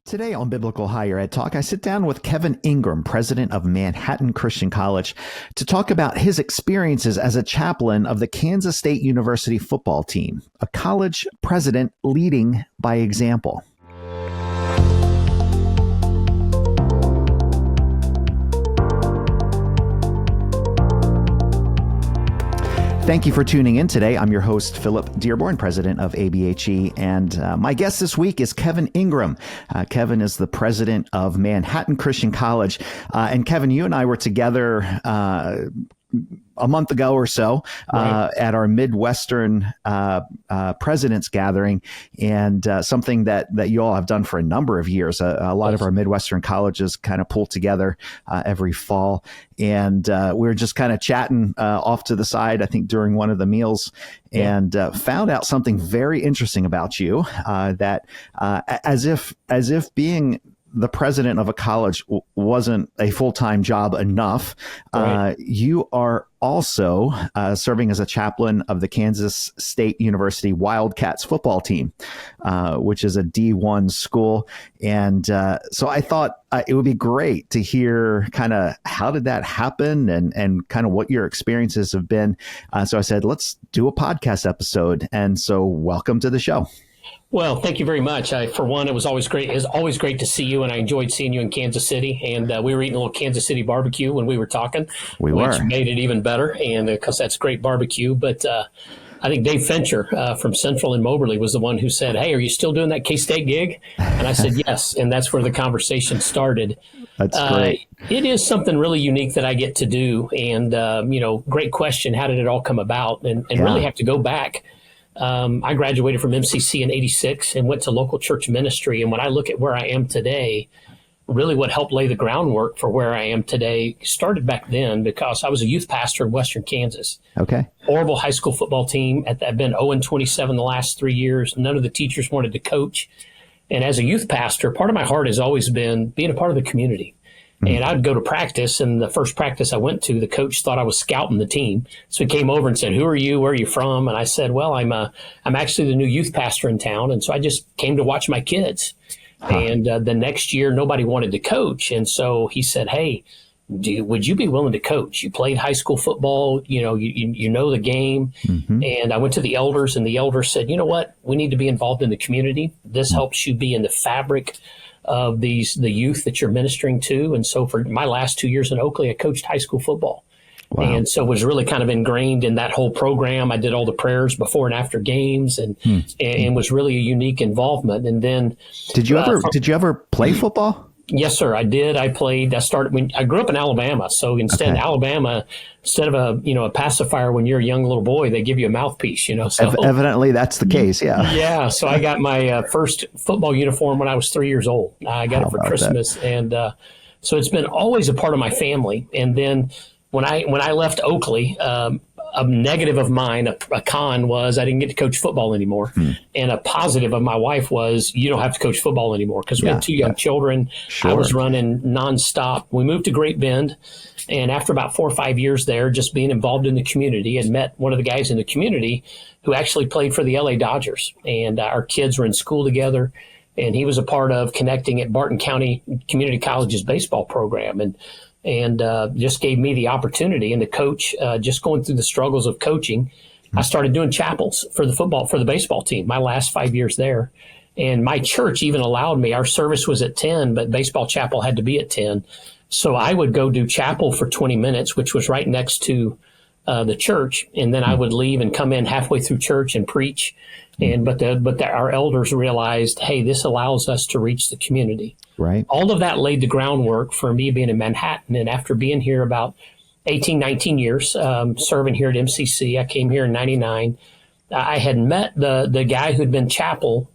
Today on Biblical Higher Ed Talk, I sit down with Kevin Ingram, president of Manhattan Christian College, to talk about his experiences as a chaplain of the Kansas State University football team, a college president leading by example. Thank you for tuning in today. I'm your host, Philip Dearborn, president of ABHE, and my guest this week is Kevin Ingram. Kevin is the president of Manhattan Christian College. And Kevin, you and I were together a month ago or so at our Midwestern President's Gathering, and something that you all have done for a number of years. A lot of our Midwestern colleges kind of pull together every fall, and we were just kind of chatting off to the side, I think, during one of the meals, and found out something very interesting about you, that as if being the president of a college wasn't a full-time job enough. You are also serving as a chaplain of the Kansas State University Wildcats football team, which is a D1 school. And so I thought it would be great to hear kind of how did that happen and kind of what your experiences have been. So I said, let's do a podcast episode. And so welcome to the show. Well, thank you very much. For one, it was always great. It's always great to see you, and I enjoyed seeing you in Kansas City. And we were eating a little Kansas City barbecue when we were talking, which made it even better. And because that's great barbecue. But I think Dave Fincher from Central in Moberly was the one who said, "Hey, are you still doing that K-State gig?" And I said, "Yes." And that's where the conversation started. That's great. It is something really unique that I get to do. And, great question. How did it all come about? And really have to go back. I graduated from MCC in '86 and went to local church ministry. And when I look at where I am today, really what helped lay the groundwork for where I am today started back then because I was a youth pastor in Western Kansas. Okay. Horrible high school football team. I've been 0-27 the last 3 years. None of the teachers wanted to coach. And as a youth pastor, part of my heart has always been being a part of the community. And I'd go to practice, and the first practice I went to, the coach thought I was scouting the team. So he came over and said, "Who are you? Where are you from?" And I said, "Well, I'm actually the new youth pastor in town." And so I just came to watch my kids. And the next year, nobody wanted to coach. And so he said, "Hey, would you be willing to coach? You played high school football, you know the game." And I went to the elders, and the elders said, "You know what? We need to be involved in the community. This helps you be in the fabric of the youth that you're ministering to." And so for my last 2 years in Oakley, I coached high school football. Wow. And so was really kind of ingrained in that whole program. I did all the prayers before and after games and was really a unique involvement. And then did you ever play football? Yes, sir. I did. I grew up in Alabama. So instead, Alabama, instead of a pacifier when you're a young little boy, they give you a mouthpiece, So evidently that's the case. Yeah. Yeah. So I got my first football uniform when I was 3 years old. I got it for Christmas. That? And so it's been always a part of my family. And then when I left Oakley, a negative of mine, a con was I didn't get to coach football anymore. And a positive of my wife was you don't have to coach football anymore because we had two young children. Sure. I was running nonstop. We moved to Great Bend. And after about 4 or 5 years there, just being involved in the community, and met one of the guys in the community who actually played for the LA Dodgers. And our kids were in school together. And he was a part of connecting at Barton County Community College's baseball program. And just gave me the opportunity. And the coach, just going through the struggles of coaching, I started doing chapels for the baseball team, my last 5 years there. And my church even allowed me, our service was at 10, but baseball chapel had to be at 10. So I would go do chapel for 20 minutes, which was right next to the church. And then I would leave and come in halfway through church and preach. But our elders realized, hey, this allows us to reach the community. Right. All of that laid the groundwork for me being in Manhattan. And after being here about 18, 19 years, serving here at MCC, I came here in 99. I had met the guy who'd been chaplain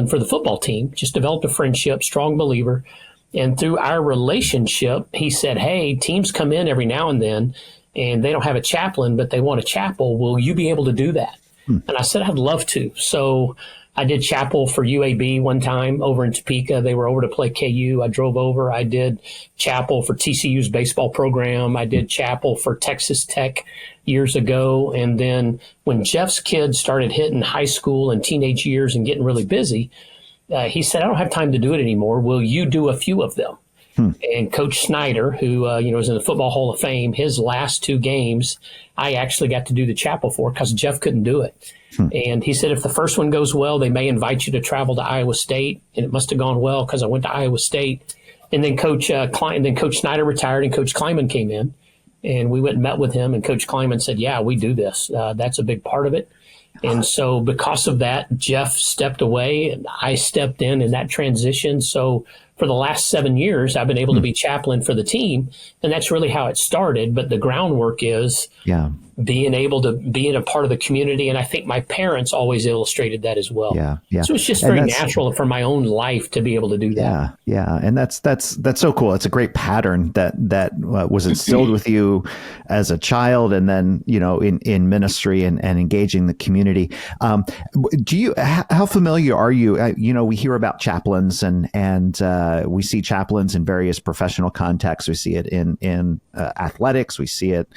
for the football team, just developed a friendship, strong believer. And through our relationship, he said, "Hey, teams come in every now and then, and they don't have a chaplain, but they want a chapel. Will you be able to do that?" And I said, "I'd love to." So I did chapel for UAB one time over in Topeka. They were over to play KU. I drove over. I did chapel for TCU's baseball program. I did chapel for Texas Tech years ago. And then when Jeff's kids started hitting high school and teenage years and getting really busy, he said, I don't have time to do it anymore. Will you do a few of them? And Coach Snyder, who is in the Football Hall of Fame, his last 2 games, I actually got to do the chapel for because Jeff couldn't do it. And he said, if the first one goes well, they may invite you to travel to Iowa State. And it must have gone well because I went to Iowa State. And then Coach Snyder retired and Coach Kleiman came in. And we went and met with him. And Coach Kleiman said, yeah, we do this. That's a big part of it. And so because of that, Jeff stepped away and I stepped in that transition. So for the last 7 years, I've been able to be chaplain for the team. And that's really how it started. But the groundwork is being able to be in a part of the community. And I think my parents always illustrated that as well. So it's just very natural for my own life to be able to do that. And that's so cool. It's a great pattern that was instilled with you as a child and then, in ministry and engaging the community. How familiar are you? We hear about chaplains and we see chaplains in various professional contexts. We see it in athletics. We see it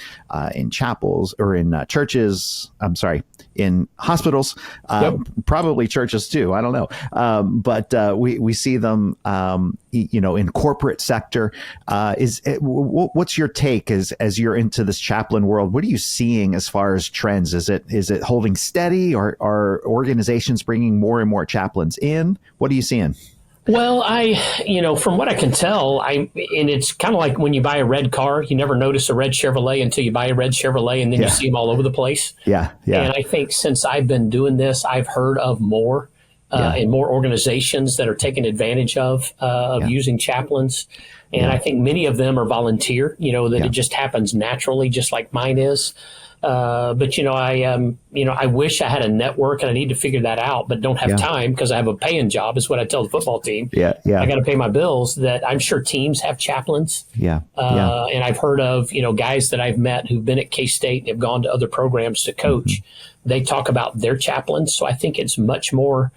in chapels or in churches. I'm sorry, in hospitals, probably churches too. I don't know. But we see them, in corporate sector. What's your take as you're into this chaplain world? What are you seeing as far as trends? Is it holding steady, or are organizations bringing more and more chaplains in? What are you seeing? Well, from what I can tell, and it's kind of like when you buy a red car, you never notice a red Chevrolet until you buy a red Chevrolet, and then you see them all over the place. And I think since I've been doing this, I've heard of more and more organizations that are taking advantage of using chaplains. And I think many of them are volunteer, that it just happens naturally, just like mine is. But I wish I had a network, and I need to figure that out, but don't have time because I have a paying job, is what I tell the football team. I got to pay my bills. That I'm sure teams have chaplains. And I've heard of, guys that I've met who've been at K-State and have gone to other programs to coach. They talk about their chaplains. So I think it's much more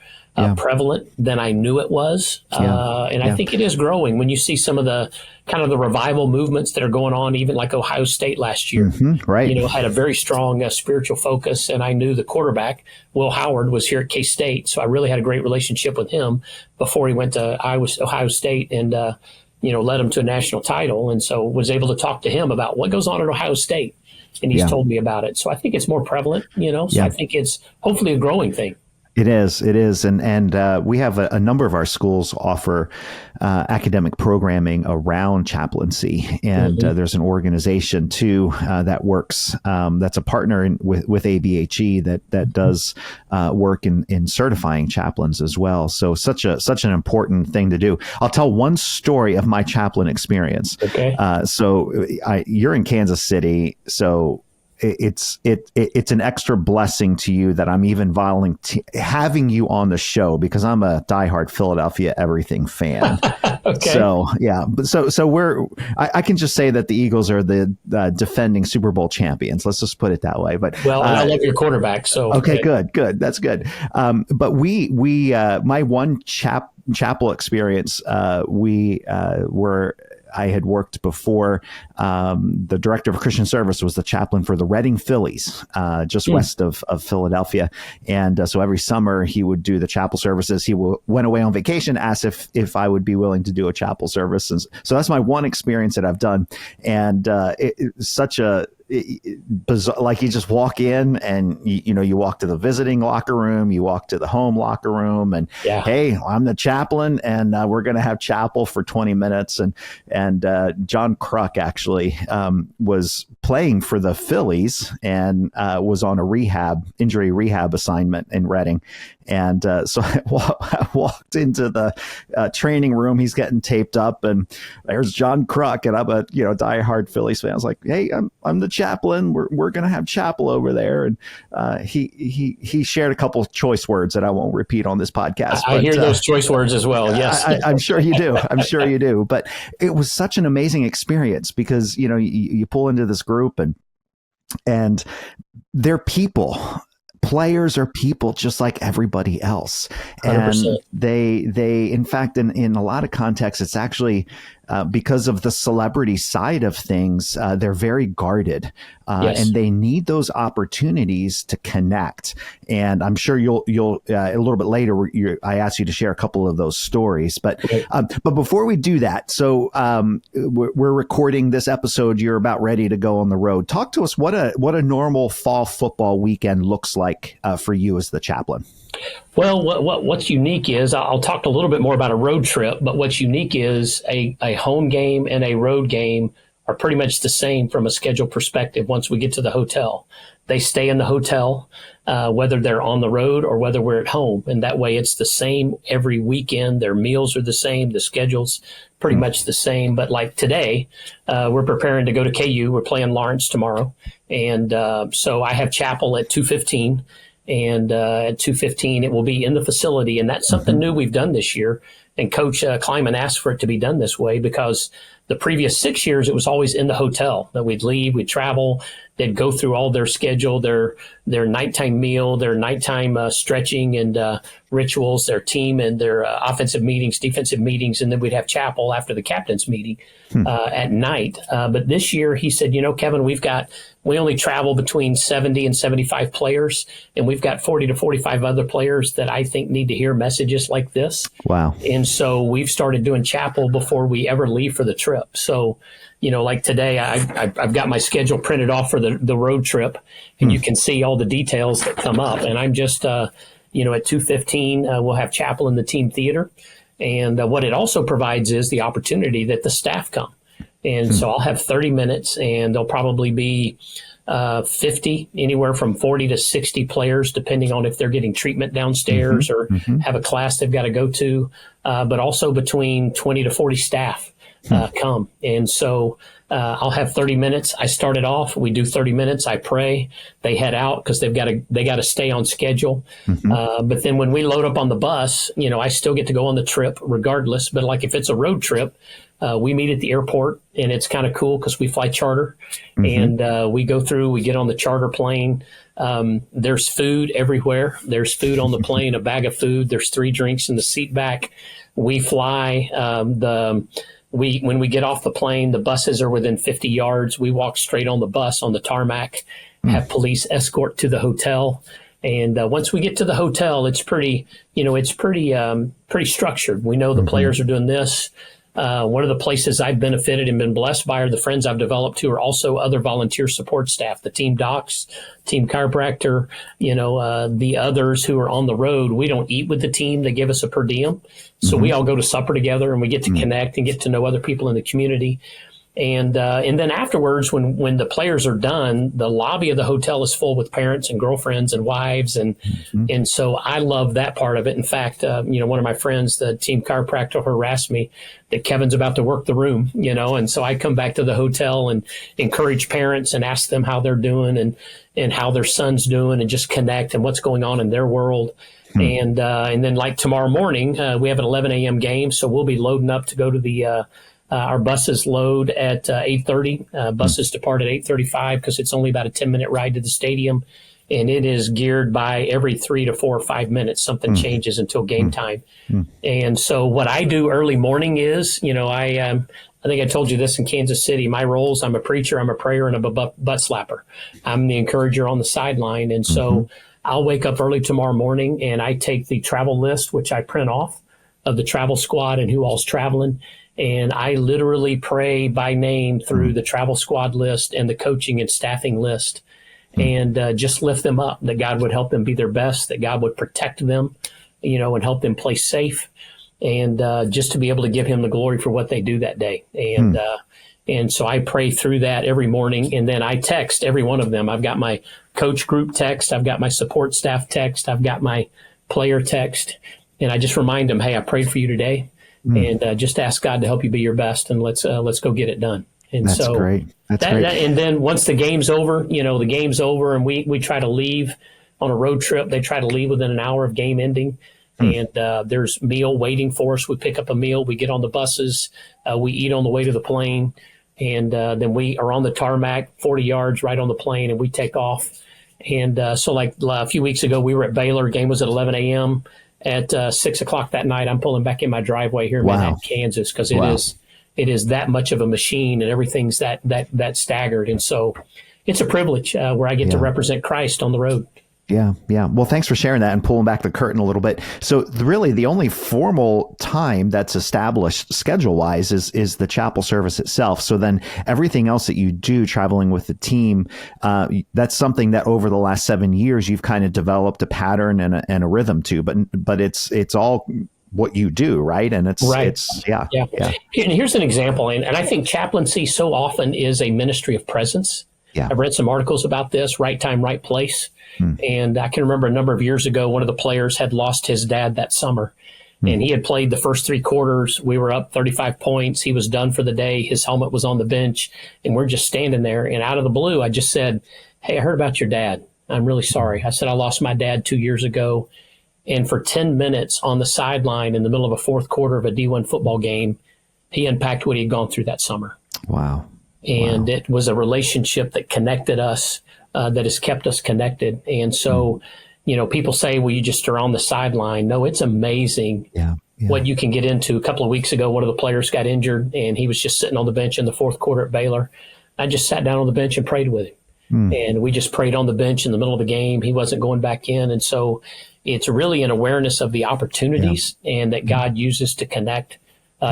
prevalent than I knew it was. I think it is growing when you see some of the kind of the revival movements that are going on, even like Ohio State last year, had a very strong spiritual focus. And I knew the quarterback, Will Howard, was here at K-State. So I really had a great relationship with him before he went to Ohio State and, led him to a national title. And so was able to talk to him about what goes on at Ohio State. And he's told me about it. So I think it's more prevalent, so I think it's hopefully a growing thing. It is. And we have a number of our schools offer academic programming around chaplaincy. And there's an organization too that works, that's a partner with ABHE that does work in certifying chaplains as well. So such an important thing to do. I'll tell one story of my chaplain experience. Okay. You're in Kansas City, so it's an extra blessing to you that I'm even having you on the show, because I'm a diehard Philadelphia everything fan. Okay. So I can just say that the Eagles are the defending Super Bowl champions. Let's just put it that way. But I love your quarterback. So okay, good. That's good. But we my one chapel experience, I had worked before. The director of Christian service was the chaplain for the Reading Phillies, just west of Philadelphia. And so every summer he would do the chapel services. He went away on vacation, asked if I would be willing to do a chapel service. And so that's my one experience that I've done. And it's such a bizarre, like you just walk in and you walk to the visiting locker room, you walk to the home locker room, and hey, I'm the chaplain, and we're going to have chapel for 20 minutes. And John Kruk actually was playing for the Phillies and was on a injury rehab assignment in Reading. And so I walked into the training room. He's getting taped up, and there's John Kruk, and I'm a diehard Phillies fan. I was like, "Hey, I'm the chaplain. We're gonna have chapel over there." And he shared a couple of choice words that I won't repeat on this podcast. I hear those choice words as well. Yes, I'm sure you do. I'm sure you do. But it was such an amazing experience because you pull into this group and they're people. Players are people just like everybody else. 100%. And they in fact, in a lot of contexts, it's actually because of the celebrity side of things, they're very guarded, Yes. and they need those opportunities to connect. And I'm sure you'll a little bit later, I asked you to share a couple of those stories. But but before we do that, so we're recording this episode. You're about ready to go on the road. Talk to us what a normal fall football weekend looks like for you as the chaplain. Well, what's unique is I'll talk a little bit more about a road trip, but what's unique is a home game and a road game are pretty much the same from a schedule perspective once we get to the hotel. They stay in the hotel, whether they're on the road or whether we're at home. And that way it's the same every weekend. Their meals are the same. The schedule's pretty much the same. But like today, we're preparing to go to KU. We're playing Lawrence tomorrow. And so I have chapel at 2:15. And at 2:15, it will be in the facility. And that's something new we've done this year. And Coach Kleiman asked for it to be done this way because the previous 6 years, it was always in the hotel that we'd leave, we'd travel, they'd go through all their schedule, their nighttime meal, their nighttime stretching and rituals, their team and their offensive meetings, defensive meetings, and then we'd have chapel after the captain's meeting at night. But this year, he said, Kevin, we only travel between 70 and 75 players, and we've got 40 to 45 other players that I think need to hear messages like this. Wow. And so we've started doing chapel before we ever leave for the trip. So, like today, I've got my schedule printed off for the road trip, and you can see all the details that come up. And I'm just, at 2:15, we'll have chapel in the team theater. And what it also provides is the opportunity that the staff come. And so I'll have 30 minutes, and there'll probably be 50, anywhere from 40 to 60 players, depending on if they're getting treatment downstairs or have a class they've got to go to, but also between 20 to 40 staff come. And so I'll have 30 minutes. I start it off. We do 30 minutes. I pray. They head out because they got to stay on schedule. But then when we load up on the bus, I still get to go on the trip regardless. But like if it's a road trip, we meet at the airport, and it's kind of cool because we fly charter, and we go through, we get on the charter plane. There's food everywhere. There's food on the plane, a bag of food. There's 3 drinks in the seat back. We fly. When we get off the plane, the buses are within 50 yards. We walk straight on the bus on the tarmac, have police escort to the hotel. And once we get to the hotel, it's pretty structured. We know the players are doing this. One of the places I've benefited and been blessed by are the friends I've developed who are also other volunteer support staff, the team docs, team chiropractor, the others who are on the road. We don't eat with the team. They give us a per diem. So we all go to supper together, and we get to connect and get to know other people in the community. And then afterwards, when the players are done, the lobby of the hotel is full with parents and girlfriends and wives. And so I love that part of it. In fact, one of my friends, the team chiropractor, harassed me that Kevin's about to work the room, and so I come back to the hotel and encourage parents and ask them how they're doing and how their son's doing and just connect and what's going on in their world. And then like tomorrow morning, we have an 11 a.m. game. So we'll be loading up to go to the our buses load at 8:30. Buses depart at 8:35 because it's only about a 10-minute ride to the stadium. And it is geared by every 3 to 4 or 5 minutes. Something changes until game time. And so what I do early morning is, I think I told you this in Kansas City. My roles, I'm a preacher, I'm a prayer, and I'm a butt slapper. I'm the encourager on the sideline. And so I'll wake up early tomorrow morning, and I take the travel list, which I print off of the travel squad and who all's traveling. And I literally pray by name through the travel squad list and the coaching and staffing list, and just lift them up, that God would help them be their best, that God would protect them, and help them play safe, and just to be able to give him the glory for what they do that day. And so I pray through that every morning, and then I text every one of them. I've got my coach group text, I've got my support staff text, I've got my player text, and I just remind them, hey, I prayed for you today. And just ask God to help you be your best, and let's go get it done. And that's so great. That's great. And then once the game's over, the game's over, and we try to leave on a road trip. They try to leave within an hour of game ending, and there's meal waiting for us. We pick up a meal. We get on the buses. We eat on the way to the plane, and then we are on the tarmac, 40 yards right on the plane, and we take off. And so like a few weeks ago, we were at Baylor. Game was at 11 a.m. At 6 o'clock that night, I'm pulling back in my driveway here in Manhattan, Kansas, because it is that much of a machine, and everything's that staggered. And so it's a privilege where I get to represent Christ on the road. Yeah. Yeah. Well, thanks for sharing that and pulling back the curtain a little bit. So really the only formal time that's established schedule wise is the chapel service itself. So then everything else that you do traveling with the team, that's something that over the last 7 years, you've kind of developed a pattern and a rhythm to, but it's all what you do, right? And it's yeah. And here's an example. And I think chaplaincy so often is a ministry of presence. Yeah. I've read some articles about this, right time, right place. And I can remember a number of years ago, one of the players had lost his dad that summer. And he had played the first 3 quarters. We were up 35 points. He was done for the day. His helmet was on the bench. And we're just standing there. And out of the blue, I just said, "Hey, I heard about your dad. I'm really sorry." I said, "I lost my dad 2 years ago." And for 10 minutes on the sideline in the middle of a fourth quarter of a D1 football game, he unpacked what he'd gone through that summer. Wow. And it was a relationship that connected us, that has kept us connected. And so, people say, well, you just are on the sideline. No, it's amazing what you can get into. A couple of weeks ago, one of the players got injured, and he was just sitting on the bench in the fourth quarter at Baylor. I just sat down on the bench and prayed with him. And we just prayed on the bench in the middle of the game. He wasn't going back in. And so it's really an awareness of the opportunities and that God uses to connect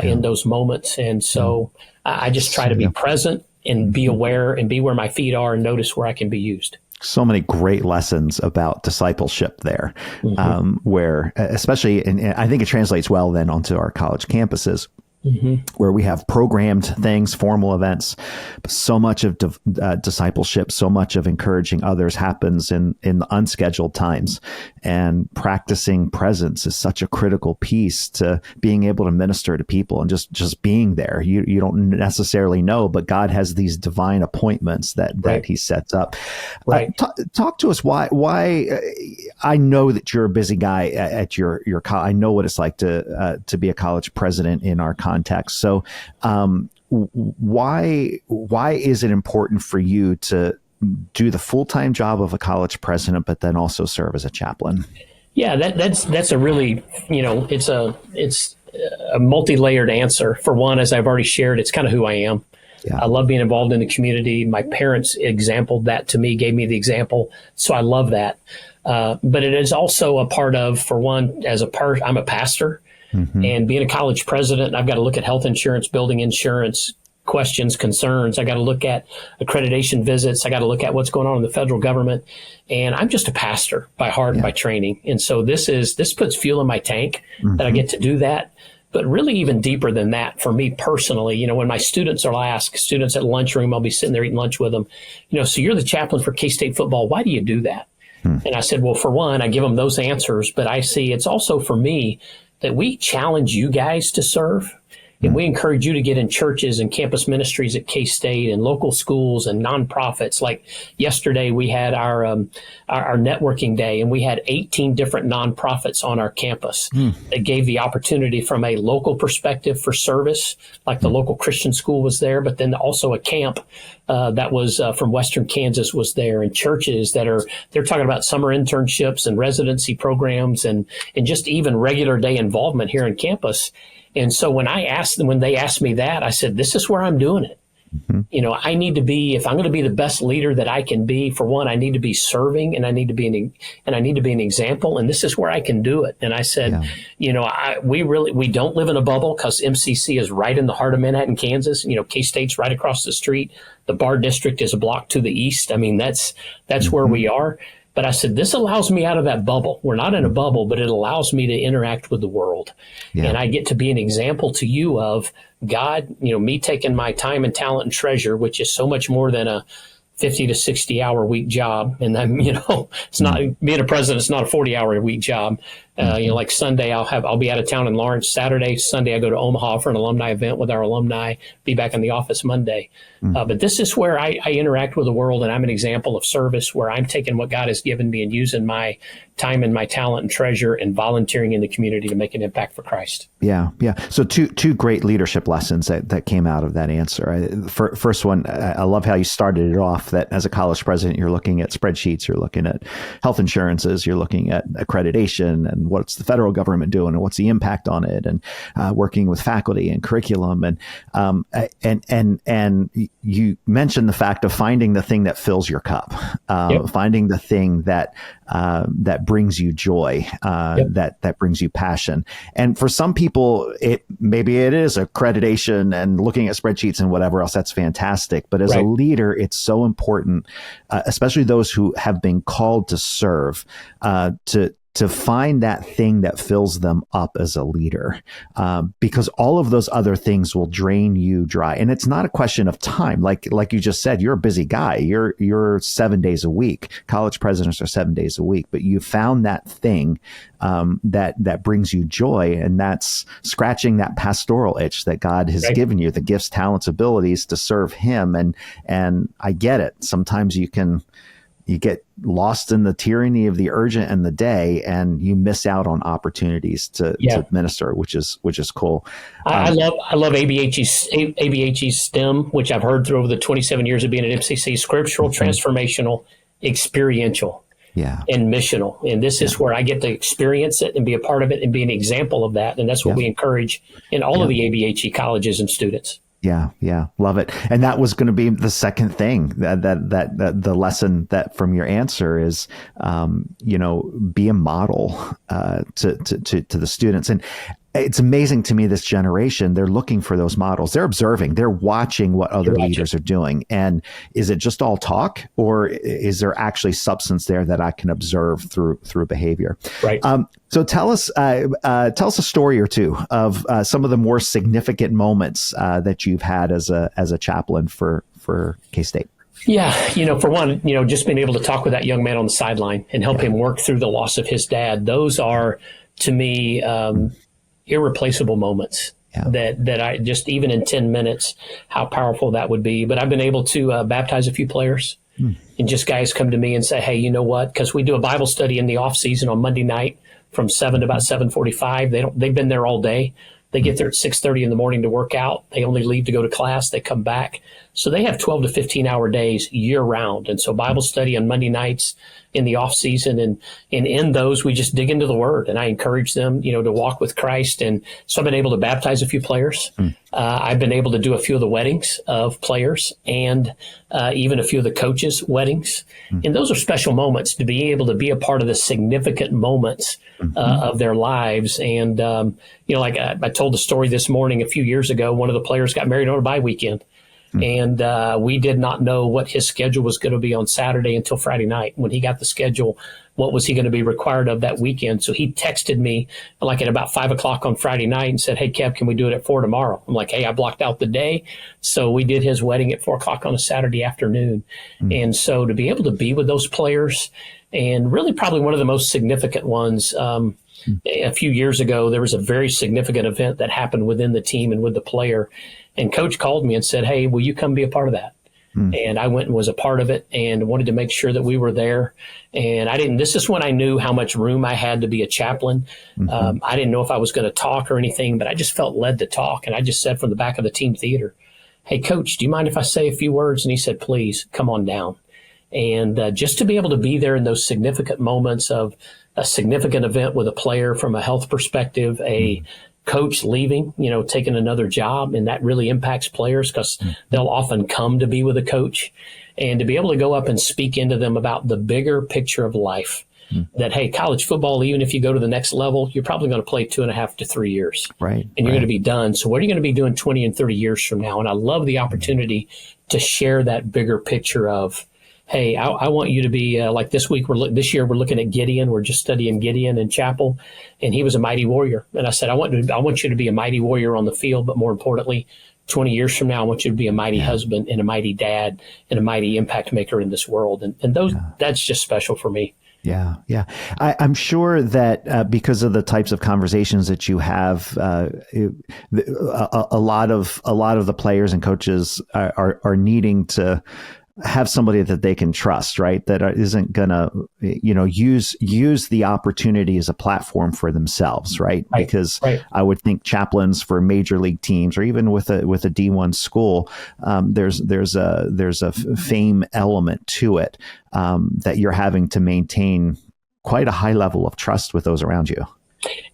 in those moments. And so I just try to be present and be aware and be where my feet are and notice where I can be used. So many great lessons about discipleship there, where especially, and I think it translates well then onto our college campuses, where we have programmed things, formal events, but so much of discipleship, so much of encouraging others happens in the unscheduled times, and practicing presence is such a critical piece to being able to minister to people and just being there. You don't necessarily know, but God has these divine appointments that he sets up. Right. Talk to us why I know that you're a busy guy at your I know what it's like to be a college president in our context. So why is it important for you to do the full-time job of a college president, but then also serve as a chaplain? Yeah, that's a really, it's a multi-layered answer. For one, as I've already shared, it's kind of who I am. Yeah. I love being involved in the community. My parents exampled that to me, gave me the example. So I love that. But it is also a part of, for one, I'm a pastor. And being a college president, I've got to look at health insurance, building insurance, questions, concerns. I got to look at accreditation visits. I got to look at what's going on in the federal government. And I'm just a pastor by heart and by training. And so this puts fuel in my tank that I get to do that. But really even deeper than that for me personally, when my students at lunchroom, I'll be sitting there eating lunch with them, so you're the chaplain for K-State football. Why do you do that? And I said, well, for one, I give them those answers, but I see it's also for me that we challenge you guys to serve. And we encourage you to get in churches and campus ministries at K-State and local schools and nonprofits. Like yesterday, we had our networking day, and we had 18 different nonprofits on our campus that gave the opportunity from a local perspective for service, like the local Christian school was there, but then also a camp that was from Western Kansas was there, and churches they're talking about summer internships and residency programs and just even regular day involvement here on campus. And so when they asked me that, I said, this is where I'm doing it. I need to be, if I'm going to be the best leader that I can be, for one, I need to be serving, and I need to be an example. And this is where I can do it. And I said, we don't live in a bubble, because MCC is right in the heart of Manhattan, Kansas. K-State's right across the street. The Bar District is a block to the east. I mean, that's where we are. But I said, this allows me out of that bubble. We're not in a bubble, but it allows me to interact with the world. Yeah. And I get to be an example to you of God, me taking my time and talent and treasure, which is so much more than a 50 to 60 hour week job. And then, it's not being a president, it's not a 40-hour a week job. Like Sunday, I'll be out of town in Lawrence. Saturday, Sunday, I go to Omaha for an alumni event with our alumni, be back in the office Monday. But this is where I interact with the world, and I'm an example of service, where I'm taking what God has given me and using my time and my talent and treasure and volunteering in the community to make an impact for Christ. Yeah. So two great leadership lessons that came out of that answer. First one, I love how you started it off, that as a college president, you're looking at spreadsheets, you're looking at health insurances, you're looking at accreditation and and what's the federal government doing and what's the impact on it, and working with faculty and curriculum. And you mentioned the fact of finding the thing that fills your cup, finding the thing that brings you joy, that brings you passion. And for some people, maybe it is accreditation and looking at spreadsheets and whatever else. That's fantastic. But as a leader, it's so important, especially those who have been called to serve, to find that thing that fills them up as a leader, because all of those other things will drain you dry. And it's not a question of time. Like you just said, you're a busy guy. You're 7 days a week. College presidents are 7 days a week, but you found that thing that brings you joy, and that's scratching that pastoral itch that God has given you, the gifts, talents, abilities to serve Him. And I get it. Sometimes you get lost in the tyranny of the urgent and the day, and you miss out on opportunities to minister, which is cool. I love ABHE's STEM, which I've heard through over the 27 years of being at MCC: scriptural, transformational, experiential, and missional. And this is where I get to experience it and be a part of it and be an example of that. And that's what we encourage in all of the ABHE colleges and students. Yeah. Love it. And that was going to be the second thing that the lesson that from your answer is, be a model, to the students. And it's amazing to me, this generation, they're looking for those models. They're observing, they're watching what other leaders are doing. And is it just all talk, or is there actually substance there that I can observe through behavior? Right. So tell us a story or two of some of the more significant moments that you've had as a chaplain for K-State. Yeah. For one, just being able to talk with that young man on the sideline and help him work through the loss of his dad. Those are, to me, irreplaceable moments that I just, even in 10 minutes, how powerful that would be. But I've been able to baptize a few players, and just guys come to me and say, hey, you know what? Because we do a Bible study in the off season on Monday night from 7 to about 7:45. They've been there all day. They get there at 6:30 in the morning to work out. They only leave to go to class. They come back. So they have 12 to 15 hour days year round. And so Bible study on Monday nights in the off season. And in those, we just dig into the word, and I encourage them, to walk with Christ. And so I've been able to baptize a few players. I've been able to do a few of the weddings of players, and even a few of the coaches' weddings. And those are special moments, to be able to be a part of the significant moments of their lives. And, like I told the story this morning, a few years ago, one of the players got married on a bye weekend. And we did not know what his schedule was going to be on Saturday until Friday night. When he got the schedule, what was he going to be required of that weekend? So he texted me like at about 5 o'clock on Friday night and said, hey, Kev, can we do it at 4 tomorrow? I'm like, hey, I blocked out the day. So we did his wedding at 4 o'clock on a Saturday afternoon. And so to be able to be with those players, and really probably one of the most significant ones, a few years ago, there was a very significant event that happened within the team and with the player. And coach called me and said, hey, will you come be a part of that? And I went and was a part of it and wanted to make sure that we were there. And this is when I knew how much room I had to be a chaplain. I didn't know if I was going to talk or anything, but I just felt led to talk. And I just said from the back of the team theater, hey, coach, do you mind if I say a few words? And he said, please come on down. And just to be able to be there in those significant moments of a significant event with a player from a health perspective, a coach leaving, taking another job, and that really impacts players because they'll often come to be with a coach, and to be able to go up and speak into them about the bigger picture of life, that, hey, college football, even if you go to the next level, you're probably going to play 2.5 to 3 years, and you're going to be done. So what are you going to be doing 20 and 30 years from now? And I love the opportunity to share that bigger picture of, hey, I want you to be like this year we're looking at Gideon. We're just studying Gideon in chapel, and he was a mighty warrior. And I said, I want you to be a mighty warrior on the field, but more importantly, 20 years from now, I want you to be a mighty husband and a mighty dad and a mighty impact maker in this world. And that's just special for me. Yeah. I'm sure that because of the types of conversations that you have, a lot of the players and coaches are needing to have somebody that they can trust, right? That isn't gonna, use the opportunity as a platform for themselves, right? Because I would think chaplains for major league teams, or even with a D1 school, there's a fame element to it, that you're having to maintain quite a high level of trust with those around you.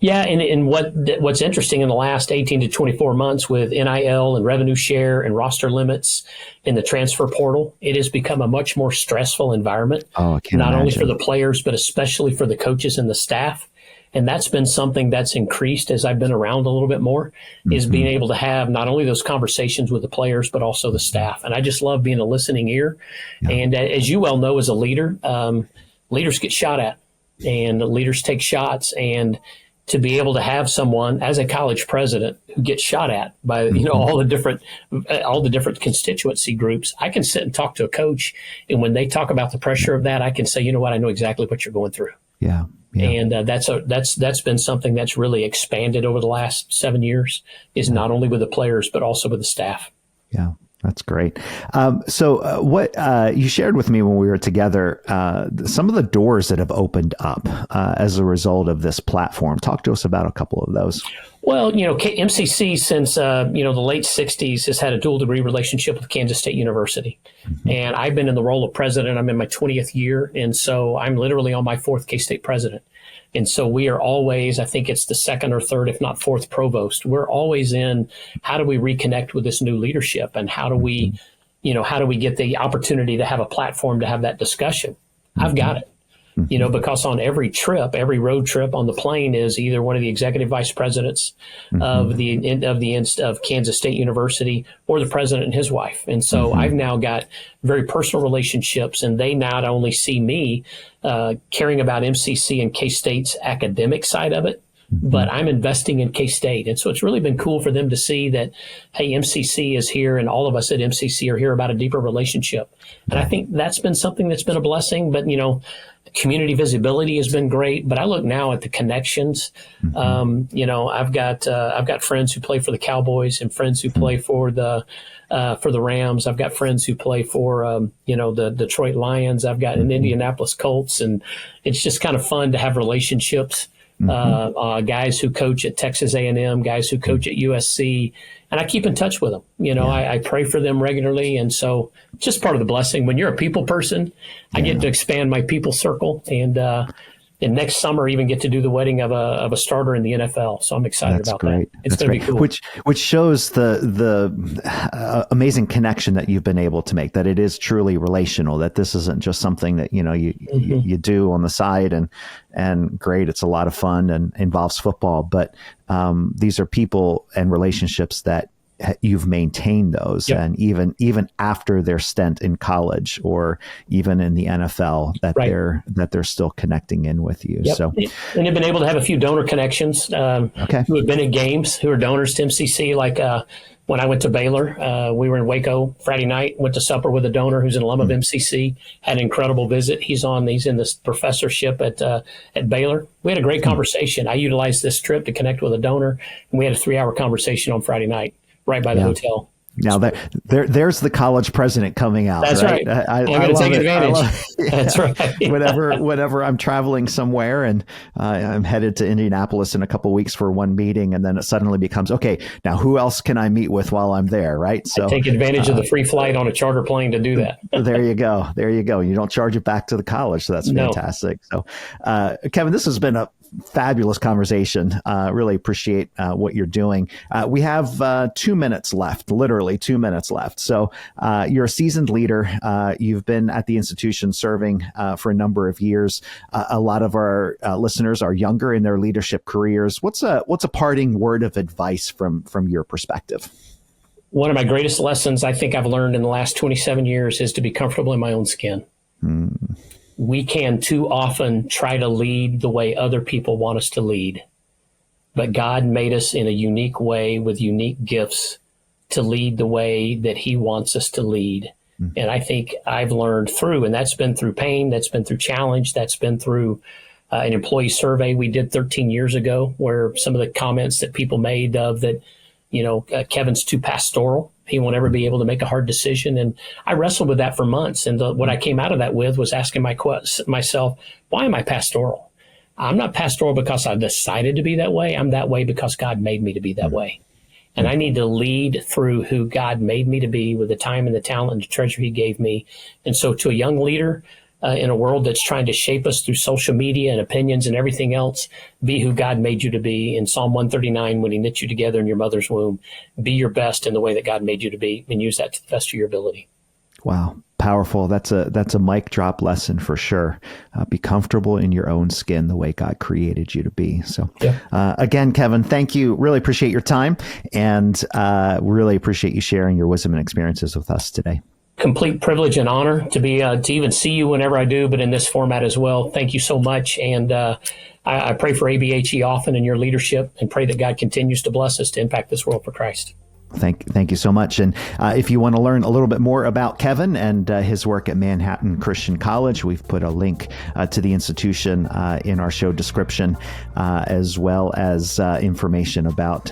Yeah, and what's interesting in the last 18 to 24 months with NIL and revenue share and roster limits in the transfer portal, it has become a much more stressful environment, Oh, I can't not only imagine. for the players, but especially for the coaches and the staff. And that's been something that's increased as I've been around a little bit more, is being able to have not only those conversations with the players, but also the staff. And I just love being a listening ear. Yeah. And as you well know, as a leader, leaders get shot at and leaders take shots. And to be able to have someone as a college president who gets shot at by all the different constituency groups, I can sit and talk to a coach, and when they talk about the pressure of that, I can say, you know what, I know exactly what you're going through. Yeah. Yeah. And that's been something that's really expanded over the last 7 years, is not only with the players but also with the staff. Yeah. That's great. So what you shared with me when we were together, some of the doors that have opened up as a result of this platform. Talk to us about a couple of those. Well, MCC since, the late 60s has had a dual degree relationship with Kansas State University. And I've been in the role of president. I'm in my 20th year. And so I'm literally on my fourth K-State president. And so we are always, I think it's the second or third, if not fourth provost. We're always in, how do we reconnect with this new leadership? And how do we get the opportunity to have a platform to have that discussion? I've got it. Because on every road trip on the plane is either one of the executive vice presidents of Kansas State University or the president and his wife. And so I've now got very personal relationships, and they not only see me caring about MCC and K-State's academic side of it, but I'm investing in K-State. And so it's really been cool for them to see that, hey, MCC is here, and all of us at MCC are here about a deeper relationship. And I think that's been something that's been a blessing. But, community visibility has been great, but I look now at the connections. I've got friends who play for the Cowboys and friends who play for the Rams. I've got friends who play for the Detroit Lions. I've got an Indianapolis Colts, and it's just kind of fun to have relationships. Guys who coach at Texas A&M, guys who coach at USC, and I keep in touch with them. I pray for them regularly, and so just part of the blessing. When you're a people person, I get to expand my people circle, and next summer even get to do the wedding of a starter in the NFL. So I'm excited about that. It's going to be cool. Which shows the amazing connection that you've been able to make. That it is truly relational. That this isn't just something that you do on the side and great. It's a lot of fun and involves football, but these are people and relationships that you've maintained those. Yep. And even after their stint in college or even in the NFL, that they're still connecting in with you. Yep. So, and they've been able to have a few donor connections who have been at games, who are donors to MCC. Like when I went to Baylor, we were in Waco Friday night, went to supper with a donor who's an alum of MCC, had an incredible visit. He's in this professorship at Baylor. We had a great conversation. I utilized this trip to connect with a donor, and we had a 3-hour conversation on Friday night, right by the hotel. Now there's the college president coming out. That's right. I'm going to take advantage. That's right. whenever I'm traveling somewhere and I'm headed to Indianapolis in a couple of weeks for one meeting, and then it suddenly becomes, okay, now who else can I meet with while I'm there? Right. So I take advantage of the free flight on a charter plane to do that. There you go. You don't charge it back to the college. So that's fantastic. No. So Kevin, this has been a fabulous conversation. Really appreciate what you're doing. We have 2 minutes left, literally 2 minutes left. So you're a seasoned leader. You've been at the institution serving for a number of years. A lot of our listeners are younger in their leadership careers. What's a parting word of advice from your perspective? One of my greatest lessons I think I've learned in the last 27 years is to be comfortable in my own skin. We can too often try to lead the way other people want us to lead. But God made us in a unique way with unique gifts to lead the way that he wants us to lead. And I think I've learned through, and that's been through pain, that's been through challenge, that's been through an employee survey we did 13 years ago, where some of the comments that people made of that, Kevin's too pastoral. He won't ever be able to make a hard decision. And I wrestled with that for months. And what I came out of that with was asking myself, why am I pastoral? I'm not pastoral because I decided to be that way. I'm that way because God made me to be that way. And I need to lead through who God made me to be with the time and the talent and the treasure he gave me. And so to a young leader, in a world that's trying to shape us through social media and opinions and everything else. Be who God made you to be. In Psalm 139, when he knit you together in your mother's womb, be your best in the way that God made you to be, and use that to the best of your ability. Wow. Powerful. That's a mic drop lesson for sure. Be comfortable in your own skin the way God created you to be. So again, Kevin, thank you. Really appreciate your time, and really appreciate you sharing your wisdom and experiences with us today. Complete privilege and honor to be to even see you whenever I do, but in this format as well. Thank you so much. And I pray for ABHE often in your leadership, and pray that God continues to bless us to impact this world for Christ. Thank you so much. And if you want to learn a little bit more about Kevin and his work at Manhattan Christian College, we've put a link to the institution in our show description, as well as information about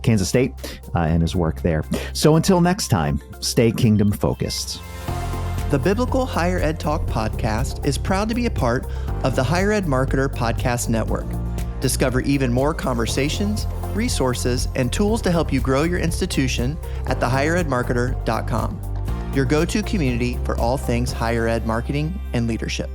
Kansas State and his work there. So until next time, stay kingdom focused. The Biblical Higher Ed Talk podcast is proud to be a part of the Higher Ed Marketer Podcast Network. Discover even more conversations, resources, and tools to help you grow your institution at thehigheredmarketer.com, your go-to community for all things higher ed marketing and leadership.